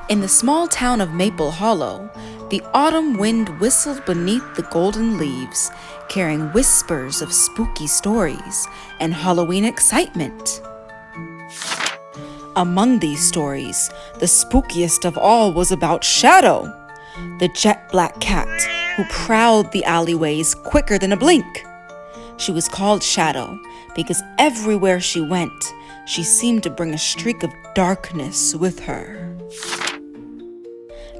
In the small town of Maple Hollow, the autumn wind whistled beneath the golden leaves, carrying whispers of spooky stories and Halloween excitement. Among these stories, the spookiest of all was about Shadow, the jet black cat who prowled the alleyways quicker than a blink. She was called Shadow because everywhere she went, she seemed to bring a streak of darkness with her.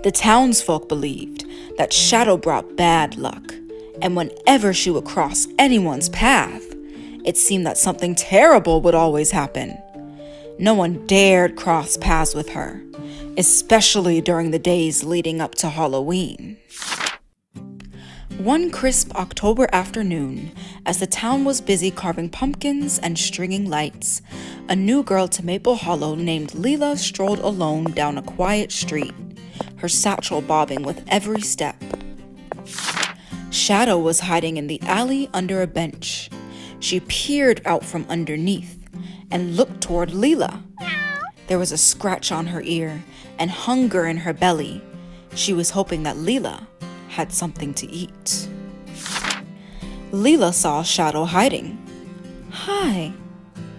The townsfolk believed that Shadow brought bad luck, and whenever she would cross anyone's path, it seemed that something terrible would always happen. No one dared cross paths with her, especially during the days leading up to Halloween. One crisp October afternoon, as the town was busy carving pumpkins and stringing lights, a new girl to Maple Hollow named Leela strolled alone down a quiet street, her satchel bobbing with every step. Shadow was hiding in the alley under a bench. She peered out from underneath and looked toward Leela. There was a scratch on her ear and hunger in her belly. She was hoping that Leela had something to eat. Leela saw Shadow hiding. "Hi,"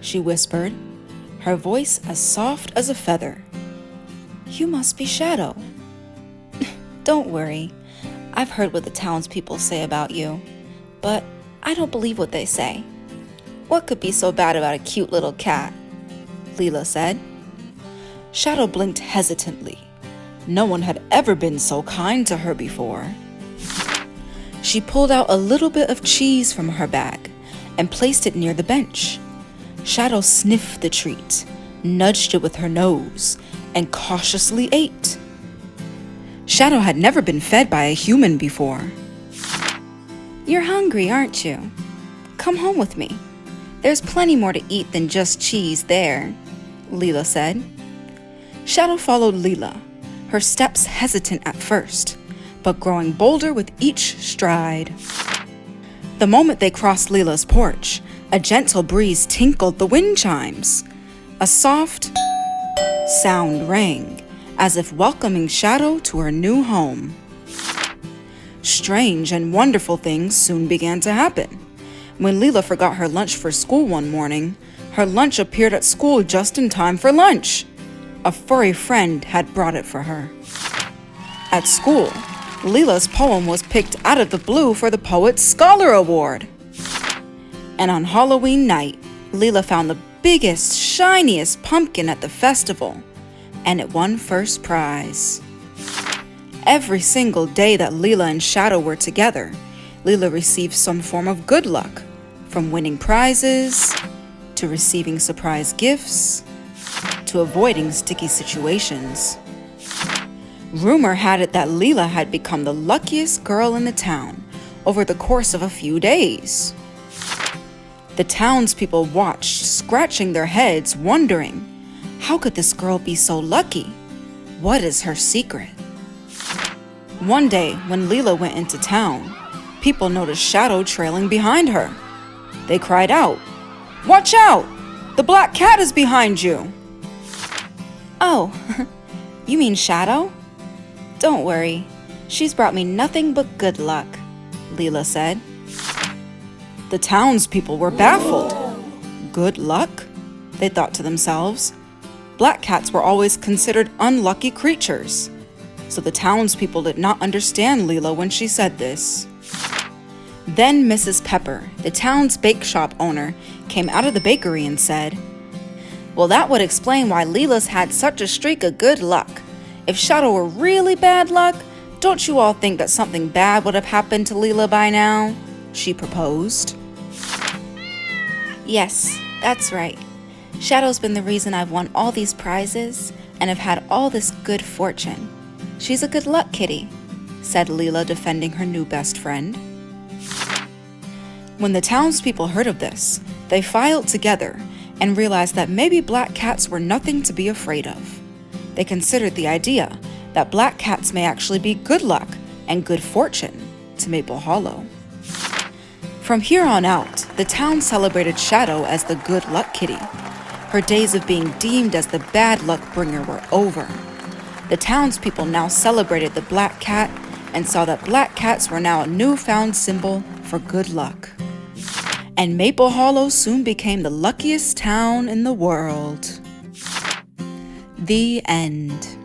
she whispered, her voice as soft as a feather. "You must be Shadow." "Don't worry. I've heard what the townspeople say about you, but I don't believe what they say. What could be so bad about a cute little cat?" Leela said. Shadow blinked hesitantly. No one had ever been so kind to her before. She pulled out a little bit of cheese from her bag and placed it near the bench. Shadow sniffed the treat, nudged it with her nose, and cautiously ate. Shadow had never been fed by a human before. "You're hungry, aren't you? Come home with me. There's plenty more to eat than just cheese there," Leela said. Shadow followed Leela, her steps hesitant at first, but growing bolder with each stride. The moment they crossed Leela's porch, a gentle breeze tinkled the wind chimes. A soft sound rang, as if welcoming Shadow to her new home. Strange and wonderful things soon began to happen. When Leela forgot her lunch for school one morning, her lunch appeared at school just in time for lunch. A furry friend had brought it for her. At school, Leela's poem was picked out of the blue for the Poets Scholar Award. And on Halloween night, Leela found the biggest, shiniest pumpkin at the festival, and it won first prize. Every single day that Leela and Shadow were together, Leela received some form of good luck, from winning prizes, to receiving surprise gifts, to avoiding sticky situations. Rumor had it that Leela had become the luckiest girl in the town over the course of a few days. The townspeople watched, scratching their heads, wondering, how could this girl be so lucky? What is her secret? One day, when Leela went into town, people noticed Shadow trailing behind her. They cried out, "Watch out! The black cat is behind you!" "Oh, you mean Shadow? Don't worry, she's brought me nothing but good luck," Leela said. The townspeople were baffled. Good luck? They thought to themselves. Black cats were always considered unlucky creatures, so the townspeople did not understand Leela when she said this. Then Mrs. Pepper, the town's bake shop owner, came out of the bakery and said, "Well, that would explain why Leela's had such a streak of good luck. If Shadow were really bad luck, don't you all think that something bad would have happened to Leela by now?" she proposed. "Yes, that's right. Shadow's been the reason I've won all these prizes and have had all this good fortune. She's a good luck kitty," said Leela, defending her new best friend. When the townspeople heard of this, they filed together and realized that maybe black cats were nothing to be afraid of. They considered the idea that black cats may actually be good luck and good fortune to Maple Hollow. From here on out, the town celebrated Shadow as the good luck kitty. Her days of being deemed as the bad luck bringer were over. The townspeople now celebrated the black cat and saw that black cats were now a newfound symbol for good luck. And Maple Hollow soon became the luckiest town in the world. The end.